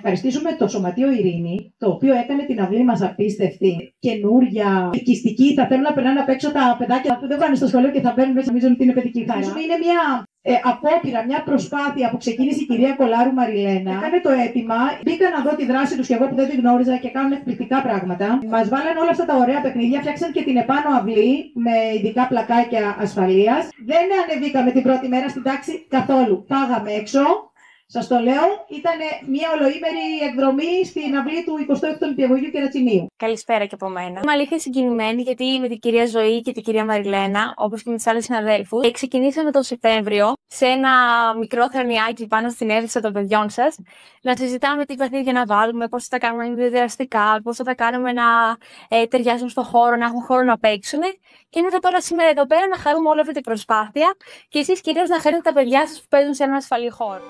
Ευχαριστήσουμε το Σωματείο Ειρήνη, το οποίο έκανε την αυλή μας απίστευτη, καινούρια, ελκυστική. Θα θέλουν να περνάνε απ' έξω τα παιδάκια που δεν πάνε στο σχολείο και θα μπαίνουν μέσα, νομίζουν ότι είναι παιδική χαρά. Είναι μια απόπειρα, μια προσπάθεια που ξεκίνησε η κυρία Κολάρου Μαριλένα. Έκανε το αίτημα, μπήκα να δω τη δράση τους και εγώ που δεν τη γνώριζα και κάνουν εκπληκτικά πράγματα. Μας βάλανε όλα αυτά τα ωραία παιχνίδια, φτιάξαν και την επάνω αυλή με ειδικά πλακάκια ασφαλείας. Δεν ανεβήκαμε την πρώτη μέρα στην τάξη καθόλου. Πάγαμε έξω. Σας το λέω, ήταν μια ολοήμερη εκδρομή στην αυλή του 26ου Νηπιαγωγείου Κερατσινίου. Καλησπέρα και από μένα. Είμαι αλήθεια συγκινημένη γιατί με την κυρία Ζωή και την κυρία Μαριλένα, όπως και με τις άλλες συναδέλφους, ξεκινήσαμε τον Σεπτέμβριο σε ένα μικρό θρανιάκι πάνω στην αίθουσα των παιδιών σας να συζητάμε τι παιχνίδια να βάλουμε, πώς θα τα κάνουμε να είναι διαδραστικά, πώς θα τα κάνουμε να ταιριάζουν στον χώρο, να έχουν χώρο να παίξουν. Και ήρθα τώρα σήμερα εδώ πέρα να χαρούμε όλη αυτή την προσπάθεια και εσείς κυρίως να χαρείτε τα παιδιά σας που παίζουν σε έναν ασφαλή χώρο.